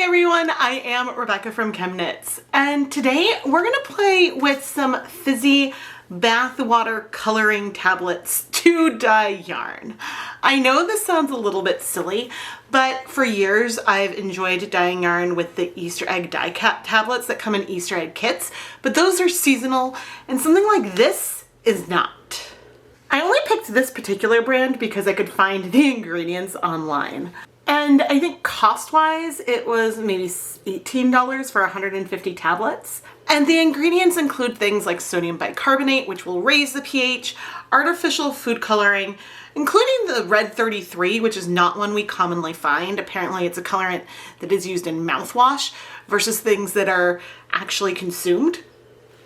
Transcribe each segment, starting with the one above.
Hi everyone, I am Rebecca from ChemKnits, and today we're gonna play with some fizzy bath water coloring tablets to dye yarn. I know this sounds a little bit silly, but for years I've enjoyed dyeing yarn with the Easter egg dye tablets that come in Easter egg kits, but those are seasonal and something like this is not. I only picked this particular brand because I could find the ingredients online. And I think cost-wise, it was maybe $18 for 150 tablets. And the ingredients include things like sodium bicarbonate, which will raise the pH, artificial food coloring, including the red 33, which is not one we commonly find. Apparently it's a colorant that is used in mouthwash versus things that are actually consumed.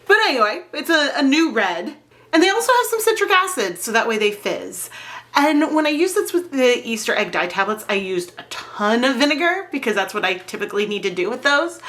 But anyway, it's a new red. And they also have some citric acid, so that way they fizz. And when I used this with the Easter egg dye tablets, I used a ton of vinegar because that's what I typically need to do with those.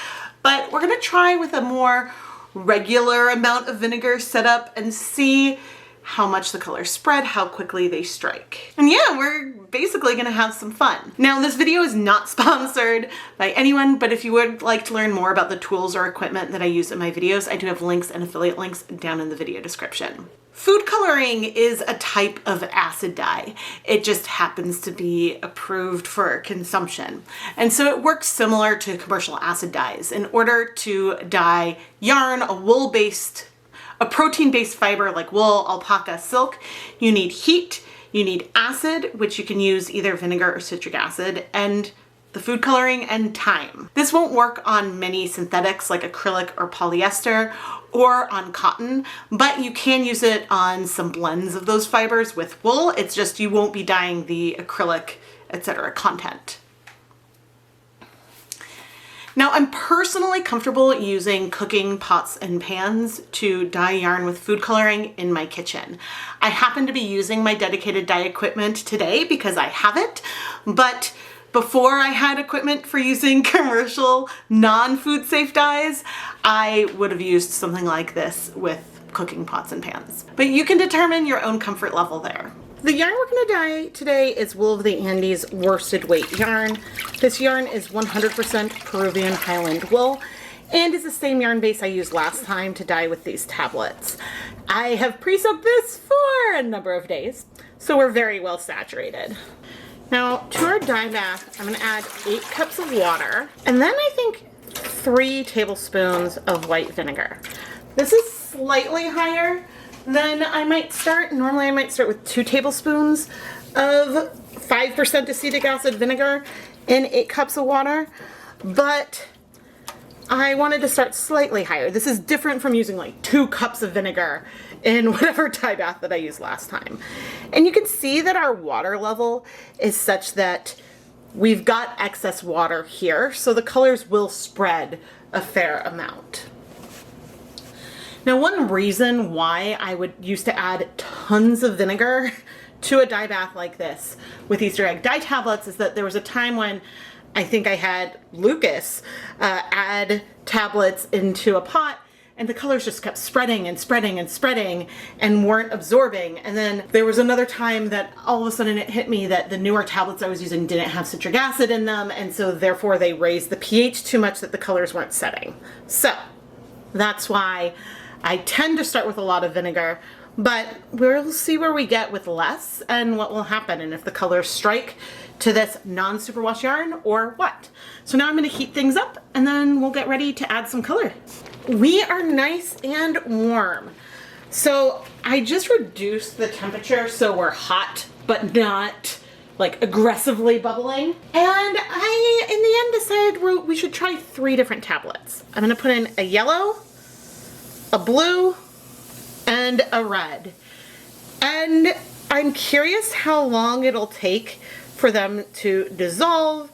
But we're gonna try with a more regular amount of vinegar setup and see how much the colors spread, how quickly they strike. And yeah, we're basically gonna have some fun. Now, this video is not sponsored by anyone, but if you would like to learn more about the tools or equipment that I use in my videos, I do have links and affiliate links down in the video description. Food coloring is a type of acid dye. It just happens to be approved for consumption. And so it works similar to commercial acid dyes. In order to dye yarn, a protein-based fiber like wool, alpaca, silk, you need heat, you need acid, which you can use either vinegar or citric acid, and the food coloring and time. This won't work on many synthetics like acrylic or polyester or on cotton, but you can use it on some blends of those fibers with wool. It's just you won't be dyeing the acrylic, etc. content. Now, I'm personally comfortable using cooking pots and pans to dye yarn with food coloring in my kitchen. I happen to be using my dedicated dye equipment today because I have it, but before I had equipment for using commercial non-food safe dyes, I would have used something like this with cooking pots and pans. But you can determine your own comfort level there. The yarn we're gonna dye today is Wool of the Andes worsted weight yarn. This yarn is 100% Peruvian Highland wool and is the same yarn base I used last time to dye with these tablets. I have pre-soaked this for a number of days, so we're very well saturated. Now, to our dye bath, I'm gonna add 8 cups of water, and then I think 3 tablespoons of white vinegar. This is slightly higher than I might start. Normally I might start with 2 tablespoons of 5% acetic acid vinegar in 8 cups of water, but I wanted to start slightly higher. This is different from using like 2 cups of vinegar in whatever dye bath that I used last time. And you can see that our water level is such that we've got excess water here, so the colors will spread a fair amount. Now, one reason why I would used to add tons of vinegar to a dye bath like this with Easter egg dye tablets is that there was a time when I think I had Lucas add tablets into a pot and the colors just kept spreading and spreading and spreading and weren't absorbing. And then there was another time that all of a sudden it hit me that the newer tablets I was using didn't have citric acid in them, and so therefore they raised the pH too much that the colors weren't setting. So that's why I tend to start with a lot of vinegar, but we'll see where we get with less and what will happen and if the colors strike to this non-superwash yarn or what. So now I'm gonna heat things up and then we'll get ready to add some color. We are nice and warm. So I just reduced the temperature so we're hot, but not like aggressively bubbling. And I, in the end, decided we should try 3 different tablets. I'm gonna put in a yellow, a blue, and a red. And I'm curious how long it'll take for them to dissolve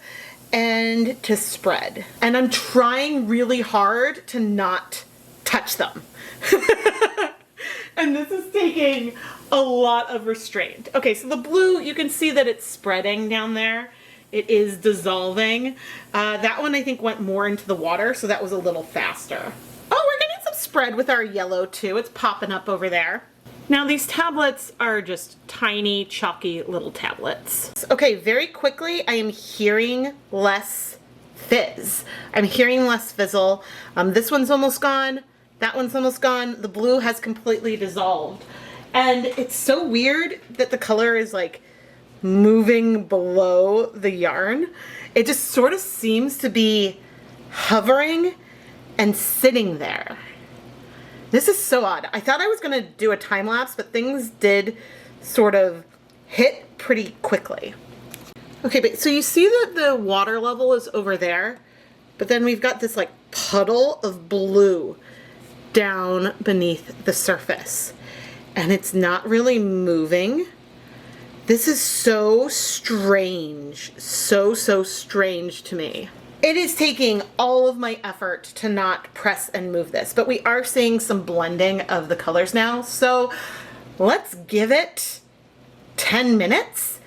and to spread. And I'm trying really hard to not touch them. And this is taking a lot of restraint. Okay, so the blue, you can see that it's spreading down there. It is dissolving. That one I think went more into the water, so that was a little faster. Oh, we're getting some spread with our yellow too. It's popping up over there. Now these tablets are just tiny, chalky little tablets. Okay, very quickly I am hearing less fizz. I'm hearing less fizzle. This one's almost gone. That one's almost gone. The blue has completely dissolved. And it's so weird that the color is like moving below the yarn. It just sort of seems to be hovering and sitting there. This is so odd. I thought I was gonna do a time lapse, but things did sort of hit pretty quickly. Okay, but so you see that the water level is over there, but then we've got this like puddle of blue down beneath the surface, and it's not really moving. This is so strange, so strange to me. It is taking all of my effort to not press and move this, but we are seeing some blending of the colors now, so let's give it 10 minutes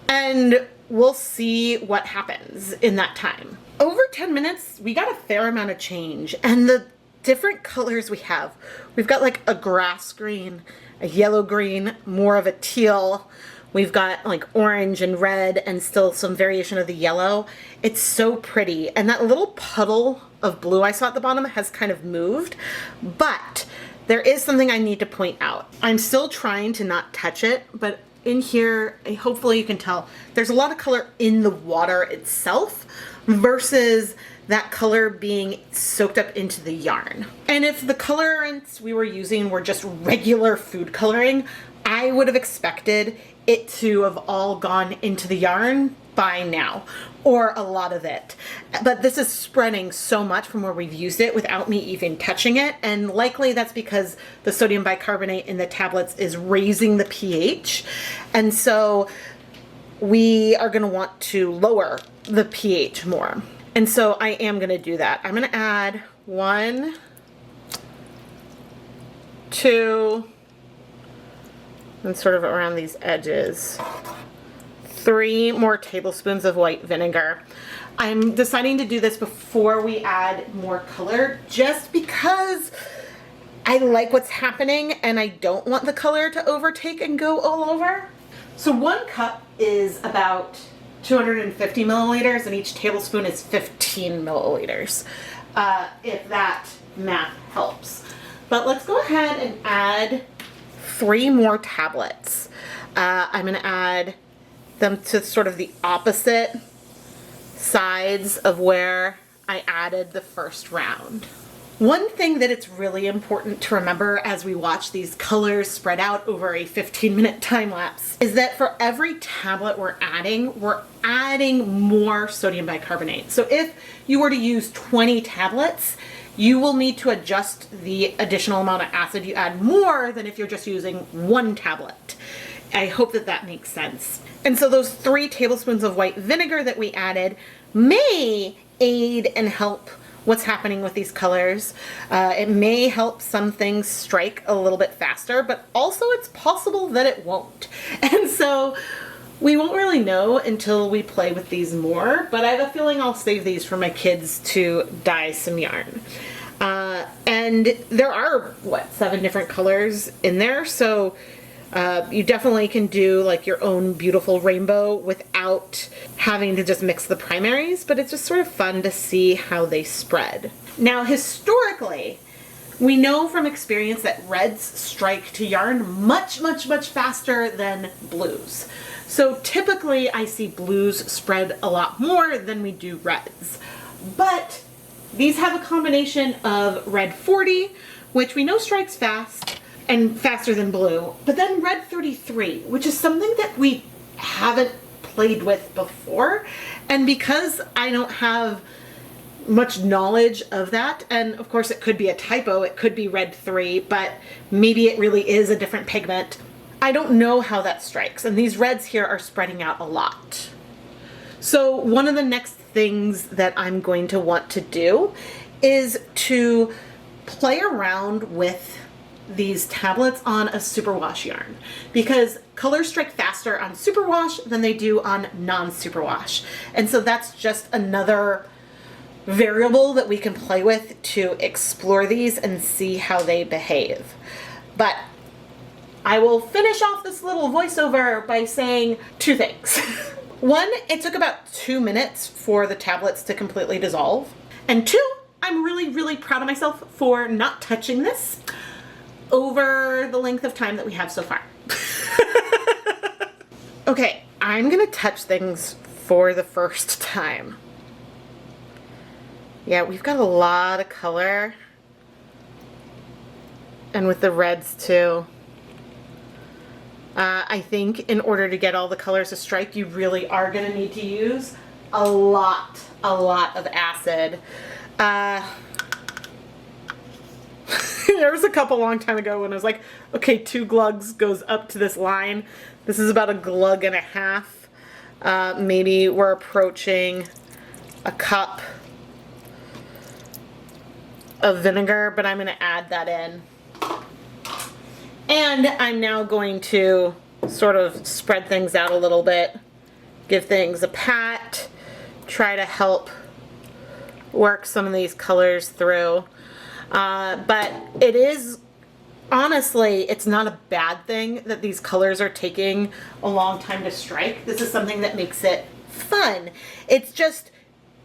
and we'll see what happens in that time. Over 10 minutes, we got a fair amount of change, and the different colors we have. We've got like a grass green, a yellow green, more of a teal. We've got like orange and red and still some variation of the yellow. It's so pretty. And that little puddle of blue I saw at the bottom has kind of moved, but there is something I need to point out. I'm still trying to not touch it, but in here, hopefully you can tell, there's a lot of color in the water itself versus that color being soaked up into the yarn. And if the colorants we were using were just regular food coloring, I would have expected it to have all gone into the yarn by now, or a lot of it. But this is spreading so much from where we've used it without me even touching it, and likely that's because the sodium bicarbonate in the tablets is raising the pH, and so we are going to want to lower the pH more. And so I am going to do that. I'm going to add 1, 2, and sort of around these edges, 3 more tablespoons of white vinegar. I'm deciding to do this before we add more color just because I like what's happening and I don't want the color to overtake and go all over. So 1 cup is about 250 milliliters and each tablespoon is 15 milliliters, if that math helps. But let's go ahead and add 3 more tablets. I'm going to add them to sort of the opposite sides of where I added the first round. One thing that it's really important to remember as we watch these colors spread out over a 15-minute time lapse is that for every tablet we're adding more sodium bicarbonate. So if you were to use 20 tablets, you will need to adjust the additional amount of acid you add more than if you're just using 1 tablet. I hope that that makes sense. And so those 3 tablespoons of white vinegar that we added may aid and help what's happening with these colors. It may help some things strike a little bit faster, but also it's possible that it won't. And so we won't really know until we play with these more, but I have a feeling I'll save these for my kids to dye some yarn. And there are, 7 different colors in there, so you definitely can do like your own beautiful rainbow without having to just mix the primaries, but it's just sort of fun to see how they spread. Now, historically, we know from experience that reds strike to yarn much faster than blues. So typically I see blues spread a lot more than we do reds. But these have a combination of red 40, which we know strikes fast and faster than blue, but then red 33, which is something that we haven't played with before. And because I don't have much knowledge of that, and of course it could be a typo, it could be red 3, but maybe it really is a different pigment. I don't know how that strikes, and these reds here are spreading out a lot. So one of the next things that I'm going to want to do is to play around with these tablets on a superwash yarn, because colors strike faster on superwash than they do on non-superwash. And so that's just another variable that we can play with to explore these and see how they behave. But I will finish off this little voiceover by saying 2 things. 1, it took about 2 minutes for the tablets to completely dissolve. And 2, I'm really, really proud of myself for not touching this over the length of time that we have so far. Okay, I'm gonna touch things for the first time. Yeah, we've got a lot of color. And with the reds too. I think in order to get all the colors to strike, you really are going to need to use a lot of acid. There was a couple long time ago when I was like, okay, 2 glugs goes up to this line. This is about 1.5 glugs. Maybe we're approaching a cup of vinegar, but I'm going to add that in. And I'm now going to sort of spread things out a little bit, give things a pat, try to help work some of these colors through. But it is, honestly, it's not a bad thing that these colors are taking a long time to strike. This is something that makes it fun. It's just,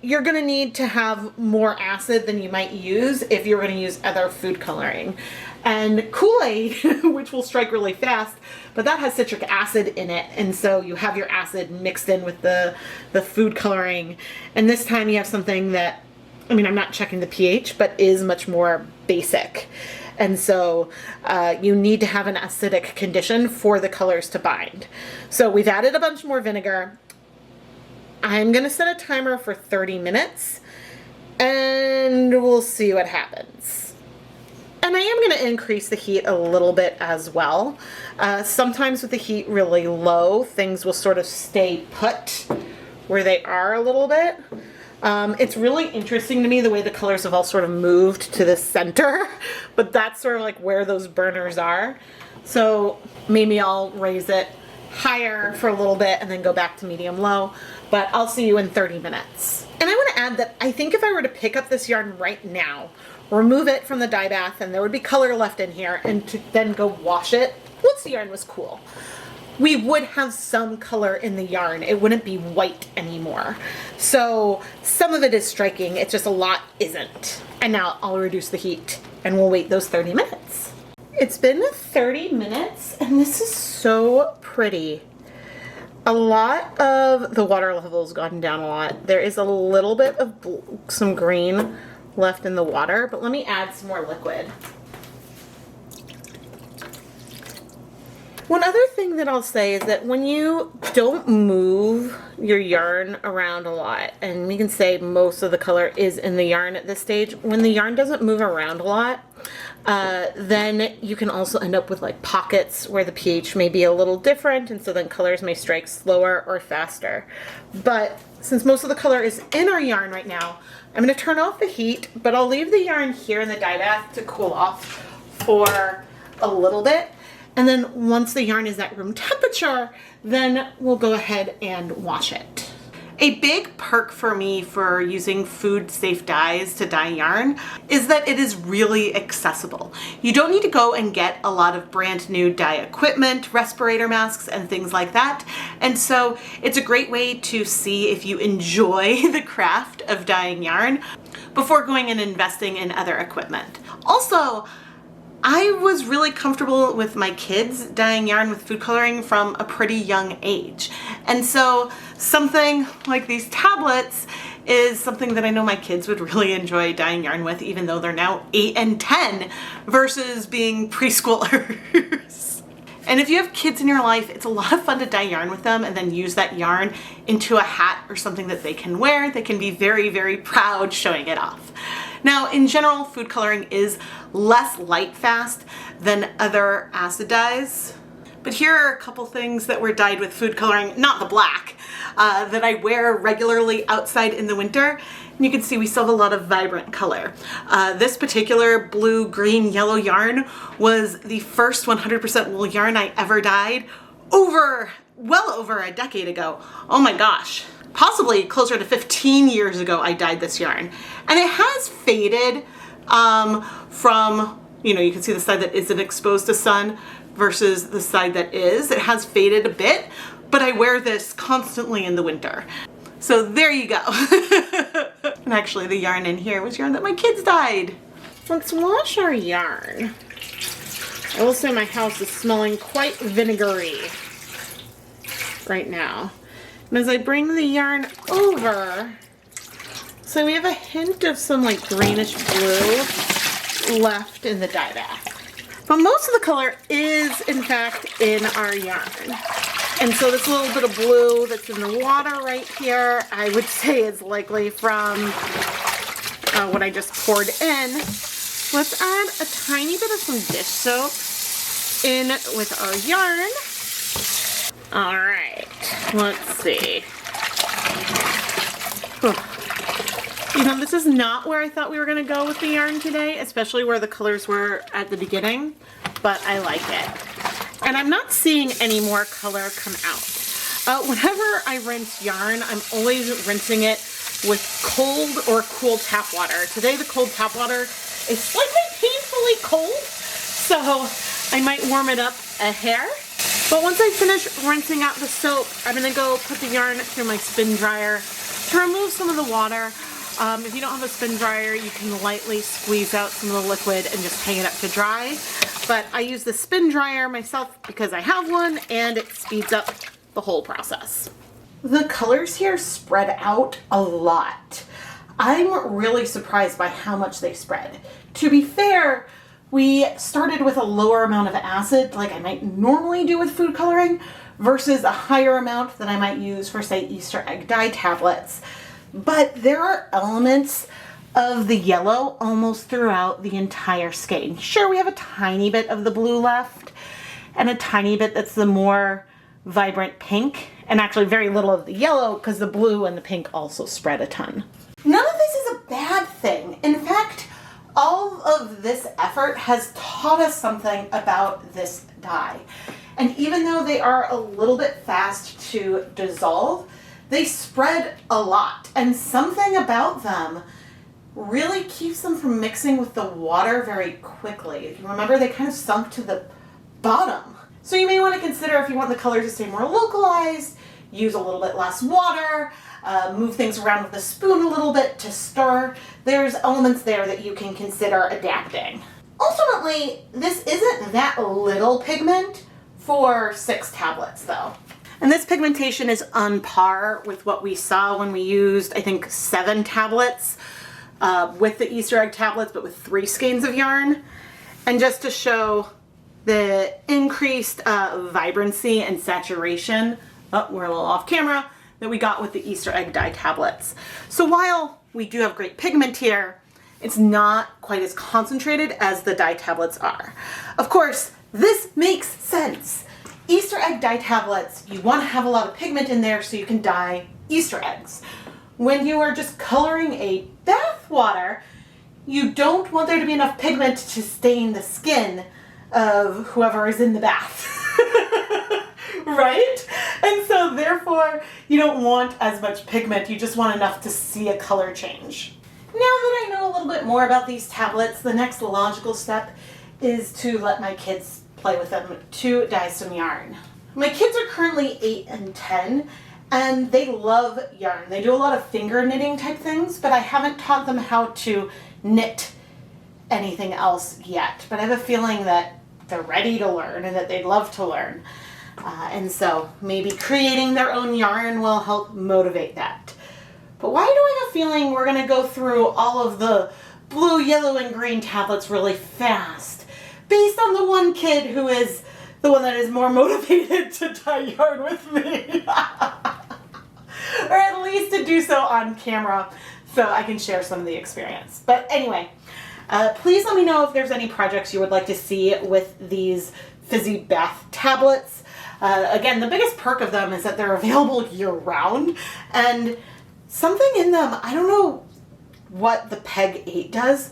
you're going to need to have more acid than you might use if you're going to use other food coloring. And Kool-Aid, which will strike really fast, but that has citric acid in it, and so you have your acid mixed in with the food coloring. And this time you have something that, I mean, I'm not checking the pH, but is much more basic. And so you need to have an acidic condition for the colors to bind. So we've added a bunch more vinegar. I'm gonna set a timer for 30 minutes and we'll see what happens. And I am going to increase the heat a little bit as well. Sometimes with the heat really low, things will sort of stay put where they are a little bit. It's really interesting to me the way the colors have all sort of moved to the center, but that's sort of like where those burners are. So maybe I'll raise it higher for a little bit and then go back to medium low, but I'll see you in 30 minutes. And I want to add that I think if I were to pick up this yarn right now, remove it from the dye bath, and there would be color left in here, and to then go wash it once the yarn was cool, we would have some color in the yarn. It wouldn't be white anymore. So some of it is striking, it's just a lot isn't. And now I'll reduce the heat and we'll wait those 30 minutes. It's been 30 minutes and this is so pretty. A lot of the water level's gone down a lot. There is a little bit of some green left in the water, but let me add some more liquid. One other thing that I'll say is that when you don't move your yarn around a lot, and we can say most of the color is in the yarn at this stage, when the yarn doesn't move around a lot, then you can also end up with like pockets where the pH may be a little different, and so then colors may strike slower or faster. But since most of the color is in our yarn right now, I'm going to turn off the heat, but I'll leave the yarn here in the dye bath to cool off for a little bit. And then once the yarn is at room temperature, then we'll go ahead and wash it. A big perk for me for using food safe dyes to dye yarn is that it is really accessible. You don't need to go and get a lot of brand new dye equipment, respirator masks, and things like that. And so it's a great way to see if you enjoy the craft of dyeing yarn before going and investing in other equipment. Also, I was really comfortable with my kids dyeing yarn with food coloring from a pretty young age. And so something like these tablets is something that I know my kids would really enjoy dyeing yarn with, even though they're now 8 and 10 versus being preschoolers. And if you have kids in your life, it's a lot of fun to dye yarn with them and then use that yarn into a hat or something that they can wear. They can be very, very proud showing it off. Now, in general, food coloring is less light fast than other acid dyes, but here are a couple things that were dyed with food coloring, not the black, that I wear regularly outside in the winter. And you can see we still have a lot of vibrant color. This particular blue, green, yellow yarn was the first 100% wool yarn I ever dyed well over a decade ago. Oh my gosh. Possibly closer to 15 years ago I dyed this yarn. And it has faded from, you can see the side that isn't exposed to sun versus the side that is. It has faded a bit, but I wear this constantly in the winter. So there you go. And actually the yarn in here was yarn that my kids dyed. Let's wash our yarn. I will say my house is smelling quite vinegary right now. And as I bring the yarn over, so we have a hint of some like greenish blue left in the dye bath. But most of the color is in fact in our yarn. And so this little bit of blue that's in the water right here, I would say is likely from what I just poured in. Let's add a tiny bit of some dish soap in with our yarn. All right, let's see. You know, this is not where I thought we were gonna go with the yarn today, especially where the colors were at the beginning, but I like it. And I'm not seeing any more color come out. Whenever I rinse yarn, I'm always rinsing it with cold or cool tap water. Today the cold tap water is slightly painfully cold, so I might warm it up a hair. But once I finish rinsing out the soap, I'm gonna go put the yarn through my spin dryer to remove some of the water. If you don't have a spin dryer, you can lightly squeeze out some of the liquid and just hang it up to dry. But I use the spin dryer myself because I have one and it speeds up the whole process. The colors here spread out a lot. I'm really surprised by how much they spread. To be fair, we started with a lower amount of acid like I might normally do with food coloring versus a higher amount that I might use for, say, Easter egg dye tablets. But there are elements of the yellow almost throughout the entire skein. Sure, we have a tiny bit of the blue left and a tiny bit that's the more vibrant pink, and actually very little of the yellow because the blue and the pink also spread a ton. None of this is a bad thing. In fact, all of this effort has taught us something about this dye. And even though they are a little bit fast to dissolve, they spread a lot. And something about them really keeps them from mixing with the water very quickly. If you remember, they kind of sunk to the bottom. So you may want to consider, if you want the color to stay more localized, use a little bit less water, move things around with a spoon a little bit to stir. There's elements there that you can consider adapting. Ultimately, this isn't that little pigment for 6 tablets though. And this pigmentation is on par with what we saw when we used, I think, 7 tablets with the Easter egg tablets, but with 3 skeins of yarn. And just to show the increased vibrancy and saturation, oh, we're a little off camera, that we got with the Easter egg dye tablets. So while we do have great pigment here, it's not quite as concentrated as the dye tablets are. Of course, this makes sense. Easter egg dye tablets, you want to have a lot of pigment in there so you can dye Easter eggs. When you are just coloring a bath water, you don't want there to be enough pigment to stain the skin of whoever is in the bath. Right? And so therefore, you don't want as much pigment, you just want enough to see a color change. Now that I know a little bit more about these tablets, the next logical step is to let my kids play with them to dye some yarn. My kids are currently 8 and 10, and they love yarn. They do a lot of finger knitting type things, but I haven't taught them how to knit anything else yet. But I have a feeling that they're ready to learn and that they'd love to learn. And so maybe creating their own yarn will help motivate that. But why do I have a feeling we're going to go through all of the blue, yellow, and green tablets really fast based on the one kid who is the one that is more motivated to dye yarn with me? Or at least to do so on camera so I can share some of the experience. But anyway, please let me know if there's any projects you would like to see with these fizzy bath tablets. Again, the biggest perk of them is that they're available year-round, and something in them, I don't know what the Peg 8 does,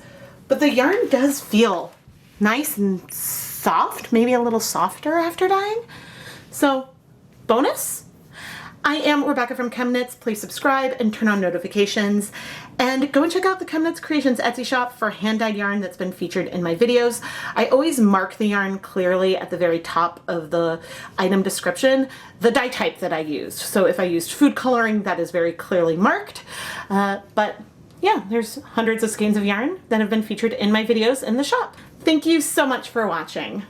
but the yarn does feel nice and soft, maybe a little softer after dyeing. So, bonus. I am Rebecca from ChemKnits. Please subscribe and turn on notifications. And go and check out the ChemKnits Creations Etsy shop for hand-dyed yarn that's been featured in my videos. I always mark the yarn clearly at the very top of the item description, the dye type that I used. So if I used food coloring, that is very clearly marked. But yeah, there's hundreds of skeins of yarn that have been featured in my videos in the shop. Thank you so much for watching.